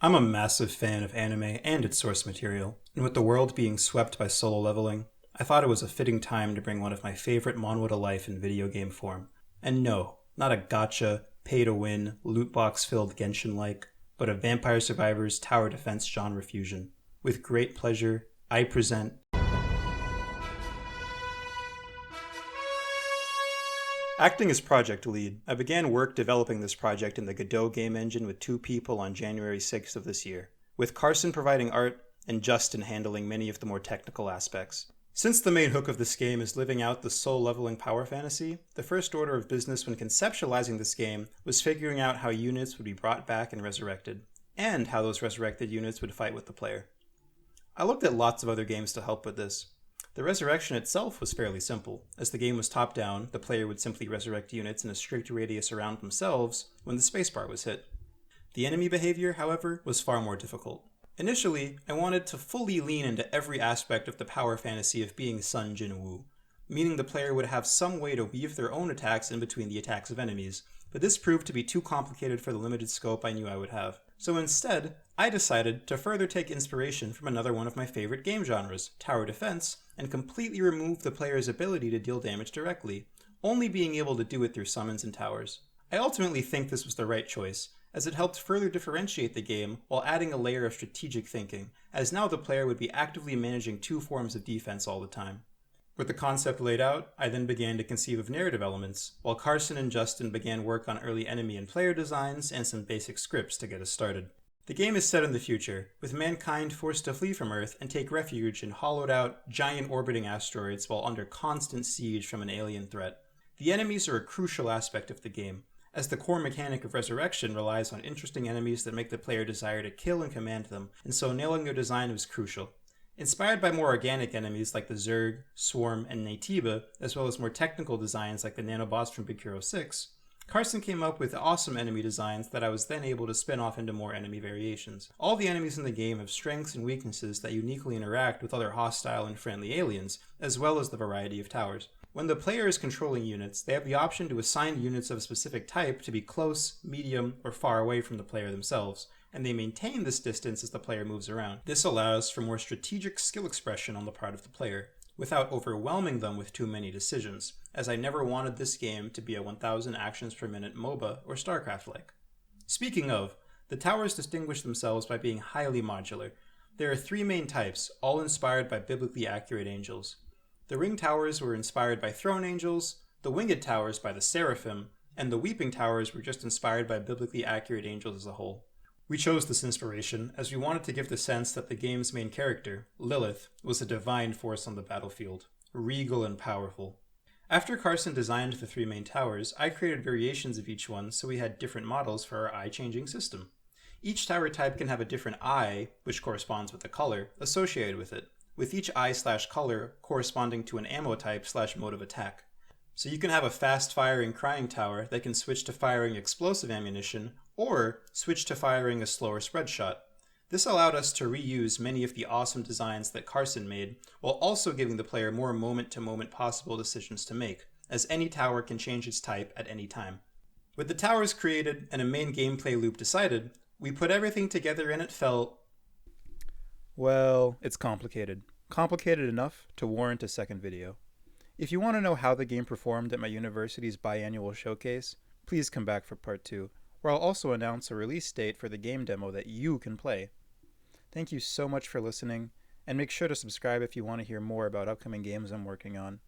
I'm a massive fan of anime and its source material, and with the world being swept by solo leveling, I thought it was a fitting time to bring one of my favorite manhwa to life in video game form. And no, not a gacha, pay-to-win, loot box-filled Genshin-like, but a Vampire Survivors tower defense genre fusion. With great pleasure, I present Acting as project lead, I began work developing this project in the Godot game engine with 2 people on January 6th of this year, with Carson providing art and Justin handling many of the more technical aspects. Since the main hook of this game is living out the soul-leveling power fantasy, the first order of business when conceptualizing this game was figuring out how units would be brought back and resurrected, and how those resurrected units would fight with the player. I looked at lots of other games to help with this. The resurrection itself was fairly simple. As the game was top-down, the player would simply resurrect units in a strict radius around themselves when the spacebar was hit. The enemy behavior, however, was far more difficult. Initially, I wanted to fully lean into every aspect of the power fantasy of being Sun Jin Woo, meaning the player would have some way to weave their own attacks in between the attacks of enemies, but this proved to be too complicated for the limited scope I knew I would have. So instead, I decided to further take inspiration from another one of my favorite game genres, tower defense, and completely remove the player's ability to deal damage directly, only being able to do it through summons and towers. I ultimately think this was the right choice, as it helped further differentiate the game while adding a layer of strategic thinking, as now the player would be actively managing 2 forms of defense all the time. With the concept laid out, I then began to conceive of narrative elements, while Carson and Justin began work on early enemy and player designs and some basic scripts to get us started. The game is set in the future, with mankind forced to flee from Earth and take refuge in hollowed-out, giant orbiting asteroids while under constant siege from an alien threat. The enemies are a crucial aspect of the game, as the core mechanic of resurrection relies on interesting enemies that make the player desire to kill and command them, and so nailing their design was crucial. Inspired by more organic enemies like the Zerg, Swarm, and Naytiba, as well as more technical designs like the nanobots from Big Hero 6, Carson came up with awesome enemy designs that I was then able to spin off into more enemy variations. All the enemies in the game have strengths and weaknesses that uniquely interact with other hostile and friendly aliens, as well as the variety of towers. When the player is controlling units, they have the option to assign units of a specific type to be close, medium, or far away from the player themselves, and they maintain this distance as the player moves around. This allows for more strategic skill expression on the part of the player, without overwhelming them with too many decisions, as I never wanted this game to be a 1000 actions per minute MOBA or StarCraft-like. Speaking of, the towers distinguish themselves by being highly modular. There are 3 main types, all inspired by biblically accurate angels. The ring towers were inspired by throne angels, the winged towers by the seraphim, and the weeping towers were just inspired by biblically accurate angels as a whole. We chose this inspiration as we wanted to give the sense that the game's main character, Lilith, was a divine force on the battlefield, regal and powerful. After Carson designed the 3 main towers, I created variations of each one so we had different models for our eye-changing system. Each tower type can have a different eye, which corresponds with the color, associated with it, with each eye/color corresponding to an ammo type/mode of attack. So you can have a fast-firing crying tower that can switch to firing explosive ammunition, or switch to firing a slower spread shot. This allowed us to reuse many of the awesome designs that Carson made, while also giving the player more moment-to-moment possible decisions to make, as any tower can change its type at any time. With the towers created and a main gameplay loop decided, we put everything together and it felt... well, it's complicated. Complicated enough to warrant a second video. If you want to know how the game performed at my university's biannual showcase, please come back for part 2, where I'll also announce a release date for the game demo that you can play. Thank you so much for listening, and make sure to subscribe if you want to hear more about upcoming games I'm working on.